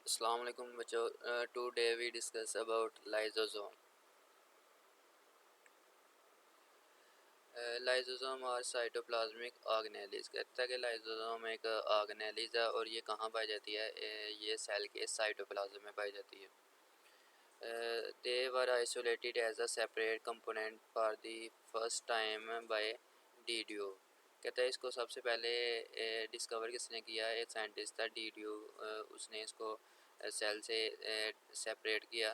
अस्सलाम वालेकुम बच्चों। Today we discuss about lysosome. Lysosome और साइटोप्लाज्मिक ऑर्गेनेलिज। कहता है कि लाइसोसोम एक ऑर्गेनेलिज है और ये कहाँ पाई जाती है? ये सेल के साइटोप्लाज्म में पाई जाती है। They were isolated as a separate component for the first time by de Duve. कहता है इसको सबसे पहले डिस्कवर किसने किया? एक साइंटिस्ट था डीडियो। उसने इसको सेल से सेपरेट किया।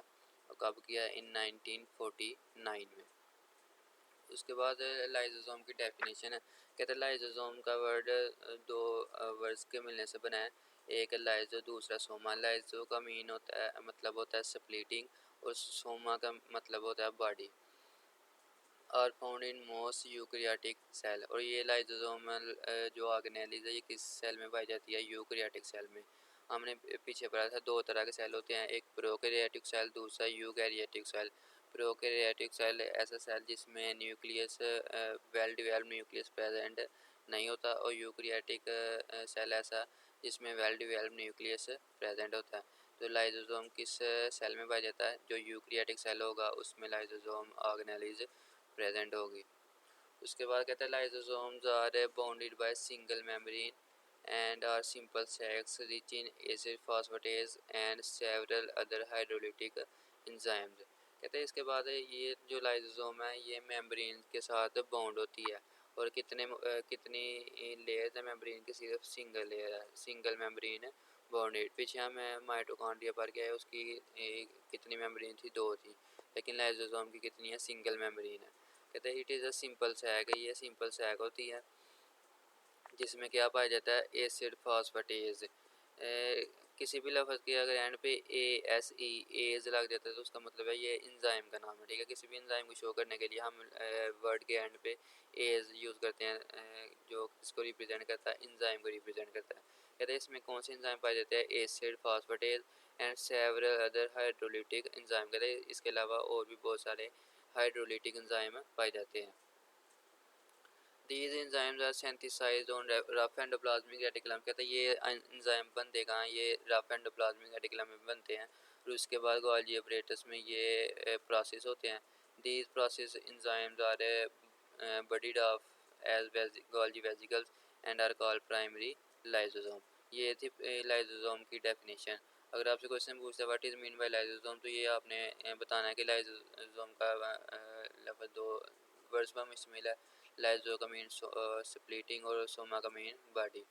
और कब किया? इन 1949 में। उसके बाद लाइसोसोम की डेफिनेशन है। कहते हैं लाइसोसोम का वर्ड दो वर्ड्स के मिलने से बना है। एक लाइजो, दूसरा सोमा। लाइजो का मीन होता है, मतलब होता है स्प्लिटिंग, और सोमा का मतलब होता है body. Are found in most eukaryotic cell. और ये लाइसोसोमल जो ऑर्गेनेलिज है ये किस सेल में पाई जाती है? यूकैरियोटिक सेल में। हमने पीछे पढ़ा था दो तरह के सेल होते हैं, एक प्रोकैरियोटिक सेल, दूसरा यूकैरियोटिक सेल। प्रोकैरियोटिक सेल ऐसा सेल जिसमें nucleus well developed nucleus present नहीं होता, और यूकैरियोटिक सेल ऐसा जिसमें वेल डिवेल्प्ड न्यूक्लियस प्रेजेंट होता है। तो लाइसोसोम किस सेल में पाया जाता है? जो यूकैरियोटिक सेल होगा उसमें लाइसोसोम ऑर्गेनेलिज प्रेजेंट होगी। उसके बाद कहता है lysosomes are bounded by single membrane and are simple sacs rich in acid phosphatase and several other hydrolytic enzymes. कहते हैं इसके बाद ये जो लाइसोसोम है ये मेम्ब्रेन के साथ बाउंड होती है। और कितनी लेयर्स है मेम्ब्रेन की? सिर्फ सिंगल लेयर है, सिंगल मेम्ब्रेन बाउंडेड। पीछे हम माइटोकॉन्ड्रिया पर गए, उसकी कितनी मेम्ब्रेन थी? दो थी। लेकिन लाइसोसोम की कितनी है? सिंगल मेम्ब्रेन है। कहते हैं it is a simple sac. ये सिंपल सैक होती है जिसमें क्या पाया जाता है? Acid phosphatase. किसी भी लफ्ज़ के अगर एंड पे एज लग जाता है तो उसका मतलब है ये इंजाइम का नाम है। ठीक है, किसी भी इंजाइम को शो करने के लिए हम वर्ड के एंड पे एज यूज़ करते हैं, जो इसको रिप्रेजेंट करता है, इंजाइम को रिप्रेजेंट करता है। कहते हैं इसमें कौन से इंजाइम पाए जाते हैं? Acid phosphatase and several other hydrolytic enzyme. कहते हैं इसके अलावा और भी बहुत सारे हाइड्रोलिटिक इंजाइम पाए जाते हैं। These enzymes are synthesized on rough endoplasmic reticulum। कहते हैं ये एंजाइम बनते कहाँ? ये रफ एंडोप्लाज्मिक रेटिकुलम में बनते हैं। और उसके बाद गोल्गी apparatus में ये प्रोसेस होते हैं। These process enzymes are bodied of as Golgi vesicles and are called primary lysosome। ये थी लाइसोसोम की डेफिनेशन। अगर आपसे क्वेश्चन पूछता है what is mean by lysosome, तो ये आपने बताना है कि लाइसोसोम का लफ्ज़ दो वर्ड्स पर मुश्तमिल है। लाइजो का मीन स्प्लिटिंग और सोमा का मीन बॉडी।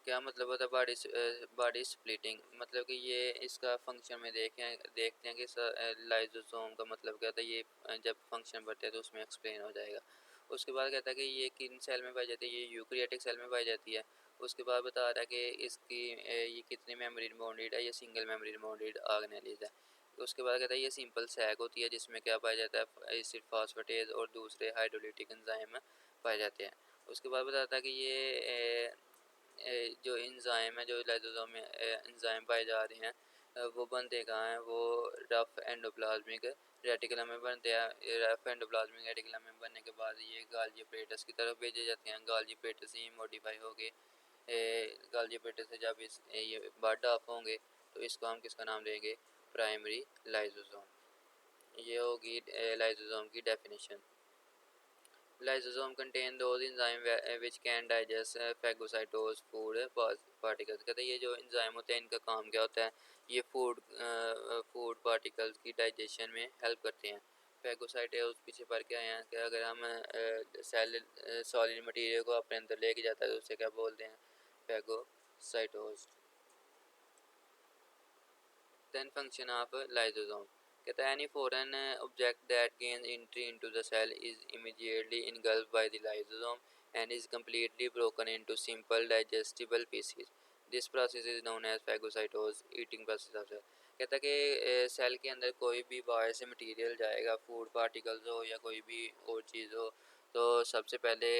क्या मतलब होता है बॉडी स्प्लिटिंग? मतलब कि ये इसका फंक्शन में देखते हैं कि लाइजोसोम का मतलब क्या होता है। ये जब फंक्शन बढ़ते हैं तो उसमें एक्सप्लेन हो जाएगा। उसके बाद कहता है कि ये किन सेल में पाई जाती है? ये यूकैरियोटिक सेल में पाई जाती है। उसके बाद बता रहा है कि इसकी ये कितनी मेम्ब्रेन बाउंडेड है? ये सिंगल मेम्ब्रेन बाउंडेड ऑर्गेनेलिज है। उसके बाद कहता है ये सिंपल सैक होती है जिसमें क्या पाया जाता है? एसिड फॉस्फेटेज और दूसरे हाइड्रोलिटिक एंजाइम पाए जाते हैं। उसके बाद बताता है कि ये जो एंजाइम है, जो लाइसोसोम में एंजाइम पाए जा रहे हैं, वो बनते कहाँ हैं? वो रफ एंडोप्लाज्मिक रेटिकुलम में बनते हैं। रफ एंडोप्लाज्मिक रेटिकुलम में बनने के बाद ये गाल्गी apparatus की तरफ भेजे जाते हैं। गाल्गी apparatus से ये मॉडिफाई हो गए। गाल्गी apparatus से जब ये बर्ड ऑफ होंगे तो इसको हम किसका नाम देंगे? Primary lysosome. ये होगी लाइसोसोम की definition. Lysosome contain those enzymes which can digest phagocytosed food particles। कहते हैं ये जो एंजाइम होते हैं इनका काम क्या होता है? ये फूड पार्टिकल्स की डाइजेशन में हेल्प करते हैं। फैगोसाइटोज पीछे पढ़ के आए हैं कि अगर हम सेल सॉलिड मटेरियल को अपने अंदर लेके जाता है तो उसे क्या बोलते हैं? Phagocytosis. Then function of lysosome. कहता है any foreign object that gains entry into the cell is immediately engulfed by the lysosome and is completely broken into simple digestible pieces. This process is known as phagocytosis, eating process of cell. कहता है कि cell के अंदर कोई भी बाहर से material जाएगा, फूड पार्टिकल्स हो या कोई भी और चीज़ हो, तो सबसे पहले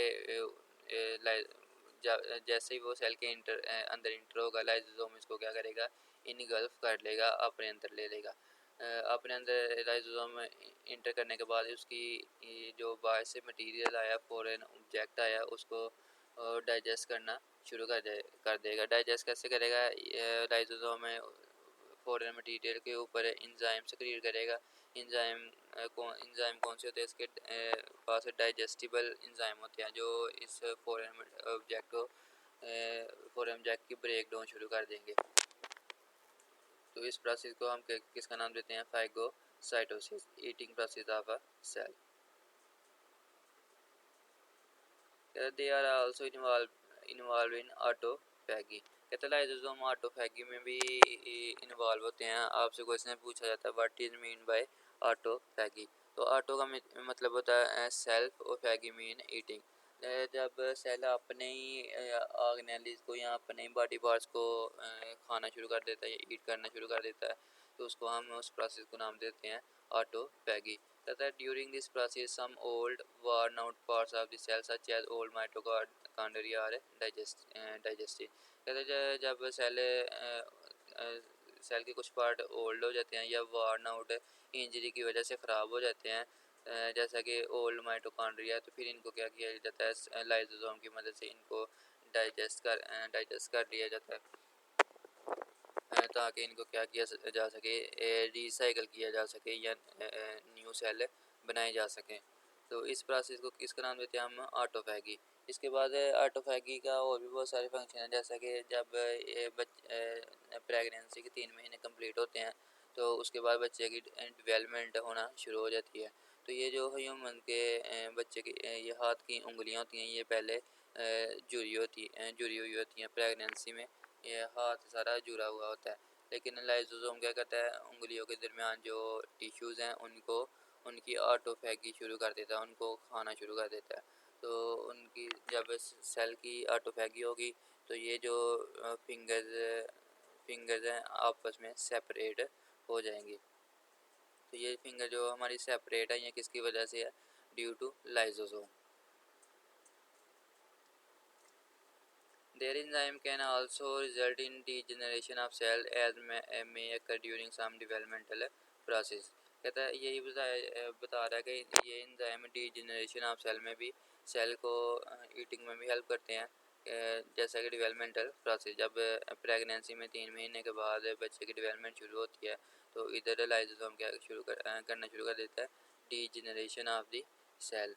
जैसे ही वो सेल के अंदर इंटर होगा, लाइसोसोम इसको क्या करेगा? इनगल्फ कर लेगा, अपने अंदर ले लेगा। अपने अंदर लाइसोसोम इंटर करने के बाद उसकी जो बाहर से मटेरियल आया, फॉरेन ऑब्जेक्ट आया, उसको और डाइजेस्ट करना शुरू कर देगा। डाइजेस्ट कैसे करेगा? लाइसोसोम में फॉरेन मटेरियल के ऊपर इंजाइम सक्रिएट करेगा। इंजाइम कौन से होते हैं? इसके पास डाइजेस्टिबल इंजाइम होते हैं जो इस फॉरेन ऑब्जेक्ट को फॉरेन ऑब्जेक्ट की ब्रेक डाउन शुरू कर देंगे। तो इस प्रोसेस को हम किसका नाम देते हैं? Phagocytosis, eating process of a cell. They are also involve in autophagy. कहते हैं लाइसोसोम ऑटोफैगी में भी इन्वॉल्व होते हैं। आपसे क्वेश्चन पूछा जाता है what is mean by autophagy. तो ऑटो का मतलब होता है सेल्फ और फैगी मीन ईटिंग। जब सेल अपने ही ऑर्गेनेलिज को या अपने ही बॉडी पार्ट्स को खाना शुरू कर देता है या ईट करना शुरू कर देता है तो उसको हम उस प्रोसेस को नाम देते हैं ऑटोफैगी। तथा during this process some old worn out parts of the cell such as old mitochondria are digested। कहते हैं जब सेल के कुछ पार्ट ओल्ड हो जाते हैं या वार्न आउट इंजरी की वजह से ख़राब हो जाते हैं, जैसा कि ओल्ड माइटोकॉन्ड्रिया, तो फिर इनको क्या किया जाता है? लाइसोसोम की मदद से इनको डाइजेस्ट कर लिया जाता है ताकि इनको क्या किया जा सके? रिसाइकल किया जा सके या न्यू सेल बनाए जा सकें। तो इस प्रोसेस को किसका नाम देते हैं हम? ऑटोफैगी। इसके बाद ऑटोफैगी का और भी बहुत सारे फंक्शन हैं, जैसा कि जब प्रेगनेंसी के 3 महीने कंप्लीट होते हैं तो उसके बाद बच्चे की डेवलपमेंट होना शुरू हो जाती है। तो ये जो ह्यूमन के बच्चे की ये हाथ की उंगलियां होती हैं, ये पहले जुड़ी हुई होती हैं प्रेगनेंसी में। ये हाथ सारा जुड़ा हुआ होता है, लेकिन लाइसोसोम क्या करता है? उंगलियों के दरमियान जो टिश्यूज़ हैं उनको उनकी ऑटोफैगी शुरू कर देता है, उनको खाना शुरू कर देता है। तो उनकी जब सेल की ऑटोफैगी होगी तो ये जो फिंगर्स हैं आपस में सेपरेट हो जाएंगी। तो ये फिंगर जो हमारी सेपरेट है ये किसकी वजह से है? Due to lysosome. Their enzyme can also result in degeneration of cell as may occur during some developmental process। कहता है यही बता रहा है कि ये एंजाइम डीजेनरेशन ऑफ सेल में भी सेल को ईटिंग में भी हेल्प करते हैं। जैसा कि डेवलपमेंटल प्रोसेस, जब प्रेगनेंसी में 3 महीने के बाद बच्चे की डेवलपमेंट शुरू होती है तो इधर लाइसोसोम क्या करना शुरू कर देता है? Degeneration of the cell.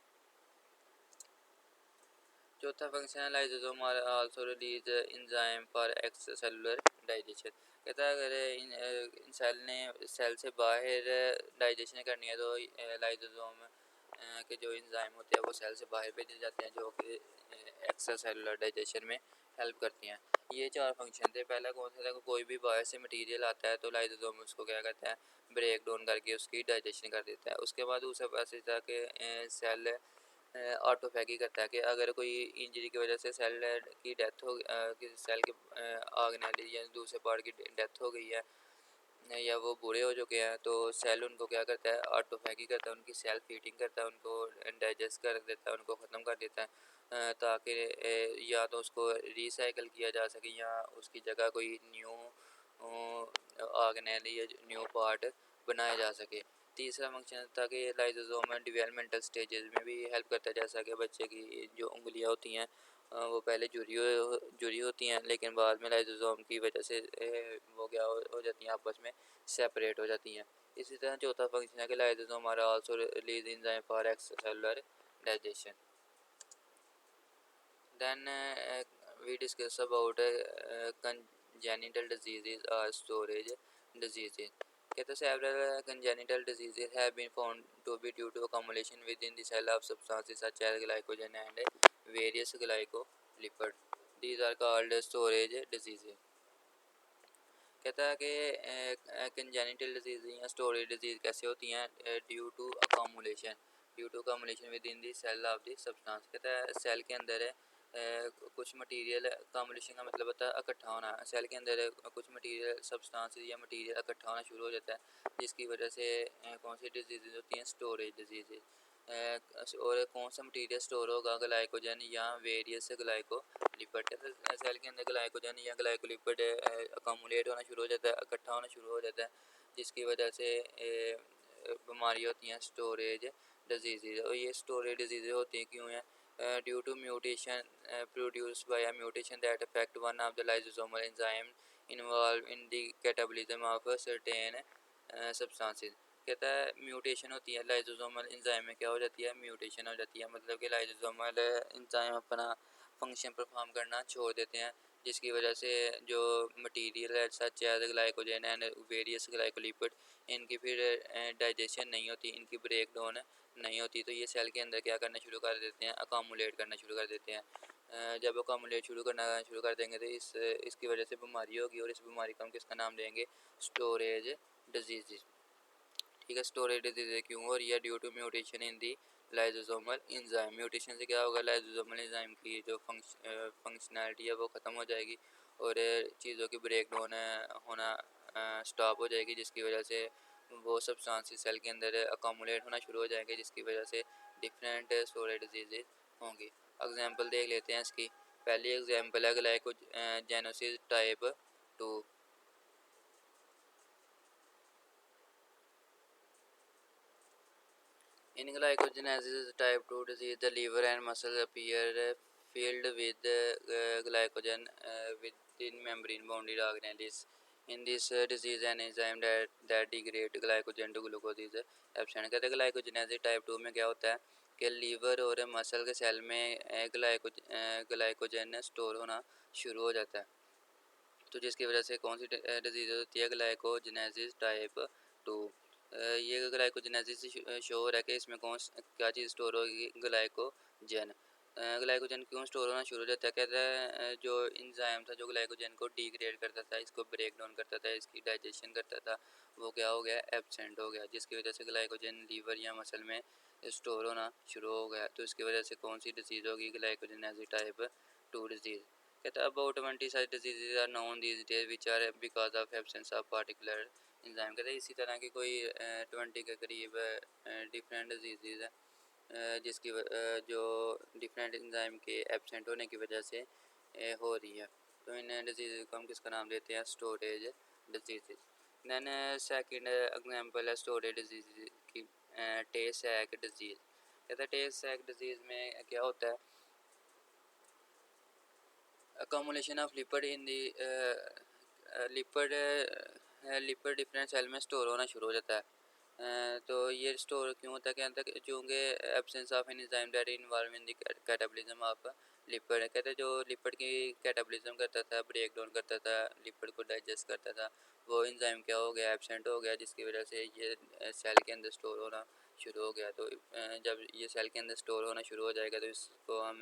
चौथा फंक्शन है lysosome are also release enzyme for extra cellular digestion. कहता है अगर इन सेल ने सेल से बाहर डाइजेशन करनी है तो लाइसोसोम के जो एंजाइम होते हैं वो सेल से बाहर भेजे जाते हैं जो कि एक्स्ट्रा सेलुलर डाइजेशन में हेल्प करती हैं। ये 4 फंक्शन थे। पहला कौन सा था? कोई भी बाहर से मटेरियल आता है तो लाइसोसोम उसको क्या करता है? ब्रेक डाउन करके उसकी डाइजेशन कर देता है। उसके बाद दूसरा प्रोसेस था कि सेल ऑटोफैगी करता है कि अगर कोई इंजरी की वजह से सेल की डेथ हो किसी सेल के ऑर्गेनेल या दूसरे पार्ट की डेथ हो गई है या वो बूढ़े हो चुके हैं तो सेल उनको क्या करता है? ऑटोफैगी करता है, उनकी सेल्फ हीटिंग करता है, उनको डाइजेस्ट कर देता है, उनको ख़त्म कर देता है ताकि या तो उसको रिसाइकल किया जा सके या उसकी जगह कोई न्यू ऑर्गेनेल या न्यू पार्ट बनाया जा सके। तीसरा फंक्शन था कि लाइसोसोम डेवलपमेंटल स्टेजेस में भी हेल्प करता है, जैसा कि बच्चे की जो उंगलियां होती हैं वो पहले जुड़ी होती हैं लेकिन बाद में लाइसोसोम की वजह से वो क्या हो जाती हैं? आपस में सेपरेट हो जाती हैं। इसी तरह चौथा फंक्शन है कि lysosome are also release enzyme for extracellular digestion. Then we discuss about congenital diseases or storage diseases। कहते हैं several congenital diseases have been found to be due to accumulation within the cell of substances such as glycogen and various glycolipid। These are called storage diseases। कहता है कि congenital disease या storage disease कैसे होती हैं? Due to accumulation within the cell of the substance. कहता है cell के अंदर कुछ मटेरियल, अकोमोलेशन का मतलब होता है इकट्ठा होना। सेल के अंदर कुछ मटेरियल सब्सटेंस या मटेरियल इकट्ठा होना शुरू हो जाता है जिसकी वजह से कौन सी डिजीज़ होती हैं? Storage disease. और कौन सा मटेरियल स्टोर होगा? ग्लाइकोजन या वेरियस ग्लाइकोलिपिड। सेल के अंदर ग्लाइकोजन या ग्लाइकोलिपिड अकामुलेट होना शुरू हो जाता है, इकट्ठा होना शुरू हो जाता है जिसकी वजह से बीमारी होती हैं स्टोरेज डिजीज़। और ये स्टोरेज डिजीज़ होती हैं क्यों हैं? due to mutation produced by a mutation that affect one of the lysosomal enzyme involved in the catabolism of certain substances। कहता है म्यूटेशन होती है लाइजोसोमल एंजाइम में, क्या हो जाती है, म्यूटेशन हो जाती है, मतलब कि लाइजोसोमल एंजाइम अपना फंक्शन परफॉर्म करना छोड़ देते हैं, जिसकी वजह से जो मटीरियल है such as glycogen and various glycolipid इनकी फिर डाइजेशन नहीं होती, इनकी ब्रेक डाउन नहीं होती, तो ये सेल के अंदर क्या करना शुरू कर देते हैं, अकामुलेट करना शुरू कर देते हैं। जब अकामुलेट करना शुरू कर देंगे तो इसकी वजह से बीमारी होगी, और इस बीमारी का हम किसका नाम देंगे, स्टोरेज डिजीज़। ठीक है, स्टोरेज डिजीज़ क्यों हो रही है, due to mutation in the lysosomal enzyme. Mutation से क्या होगा, लाइजोसोमल एंजाइम की जो फंक्शनैलिटी है वो ख़त्म हो जाएगी, और चीज़ों की ब्रेक डाउन होना स्टॉप हो जाएगी, जिसकी वजह से वो सब्सटेंसेस सेल के अंदर अकामुलेट होना शुरू हो जाएंगे, जिसकी वजह से डिफरेंट स्टोरेज डिजीज़ होंगी। एग्जांपल देख लेते हैं इसकी। पहली एग्जांपल है glycogenesis type 2। In glycogenesis type 2 disease, the liver and muscle appear filled with glycogen within membrane-bounded organelles. In this disease, an enzyme that degrades glycogen to glucose is absent। कहते हैं glycogenesis type 2 में क्या होता है कि liver और muscle के cell में ग्लाइकोजन स्टोर होना शुरू हो जाता है, तो जिसकी वजह से कौन सी डिजीज़ होती है, ग्लाइकोजेनेसिस टाइप 2। ये ग्लाइकोजेनेसिस शोर है कि इसमें क्या चीज़ स्टोर होगी, ग्लाइकोजन। ग्लाइकोजन क्यों स्टोर होना शुरू हो जाता है, कहता है जो इंजाइम था जो ग्लाइकोजन को डिग्रेड करता था, इसको ब्रेक डाउन करता था, इसकी डाइजेशन करता था, वो क्या हो गया, एब्सेंट हो गया, जिसकी वजह से ग्लाइकोजन लीवर या मसल में स्टोर होना शुरू हो गया, तो इसकी वजह से कौन सी डिजीज़ होगी, ग्लाइकोजेनेसिस टाइप 2 डिजीज़। कहता है about 20 such diseases are known these days which are because of absence of particular enzyme। कहते हैं इसी तरह की कोई 20 के करीब डिफरेंट डिजीज़ है जिसकी जो डिफरेंट एंजाइम के एब्सेंट होने की वजह से हो रही है, तो इन डिजीज़ को हम किसका नाम देते हैं, storage disease. Then second example है स्टोरेज डिजीज़ की, टे सैक डिजीज़। कहता है टे सैक डिजीज़ में क्या होता है, accumulation of lipid in the lipid different cell में स्टोर होना शुरू हो जाता है। तो ये स्टोर क्यों होता है, क्या होता है, चूँकि absence of an enzyme that involve in the catabolism of lipid. कहते हैं जो लिपिड की कैटाबॉलिज्म करता था, ब्रेक डाउन करता था, लिपिड को डाइजेस्ट करता था, वो एंजाइम क्या हो गया, एब्सेंट हो गया, जिसकी वजह से ये सेल के अंदर स्टोर होना शुरू हो गया। तो जब ये सेल के अंदर स्टोर होना शुरू हो जाएगा तो इसको हम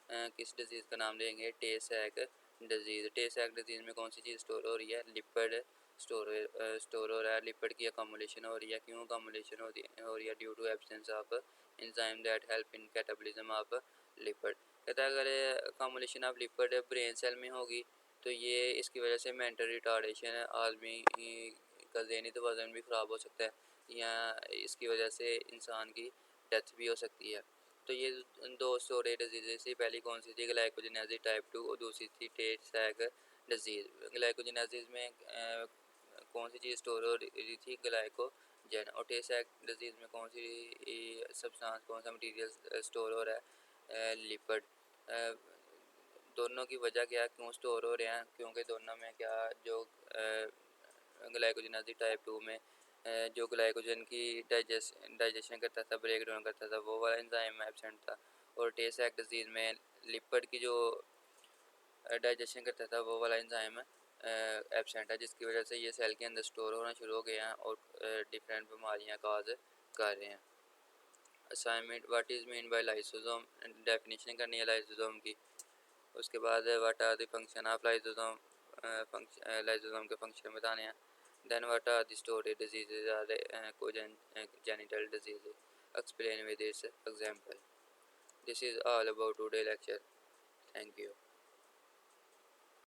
किस डिजीज़ का नाम देंगे, टे सैक डिजीज़। टे सैक डिजीज़ में कौन सी चीज़ स्टोर हो रही है, लिपिड स्टोर हो रहा है, लिपिड की अकामुलेशन हो रही है। क्यों अकामुलेशन हो रही है, due to absence of enzyme that help in catabolism of lipid. कहता है अगर accumulation of lipid brain cell में होगी तो ये इसकी वजह से मेंटल रिटार्डेशन, आदमी का ज़हनी तवाज़ुन भी ख़राब हो सकता है, या इसकी वजह से इंसान की डेथ भी हो सकती है। तो ये दो स्टोरेज डिजीज़ थी, पहली कौन सी थी, ग्लाइकोजेनेसिस टाइप 2, और दूसरी थी टे सैक डिजीज़। ग्लाइकोजेनेसिस में कौन सी चीज़ स्टोर हो रही थी, ग्लाइकोजन, और टे सैक डिजीज़ में कौन सी सब्सटेंस, कौन सा मटीरियल स्टोर हो रहा है, लिपिड। दोनों की वजह क्या, क्यों स्टोर हो रहे हैं, क्योंकि दोनों में क्या जो ग्लाइकोजेनेसिस टाइप 2 में जो ग्लाइकोजन की डाइजेशन करता था, ब्रेक डाउन करता था, वो वाला एंजाइम एब्सेंट था, और टे सैक डिजीज़ में लिपिड की जो डाइजेशन करता था वो वाला एंजाइम एब्सेंट है, जिसकी वजह से ये सेल के अंदर स्टोर होना शुरू हो गए हैं और डिफरेंट बीमारियां काज कर रहे हैं। Assignment, what is mean by lysosome, definition करनी है लाइसोसोम की। उसके बाद what are the function of lysosome, lysosome के फंक्शन बताने हैं। Then what are the storage diseases or congenital disease, explain with this example. This is all about today lecture. Thank you.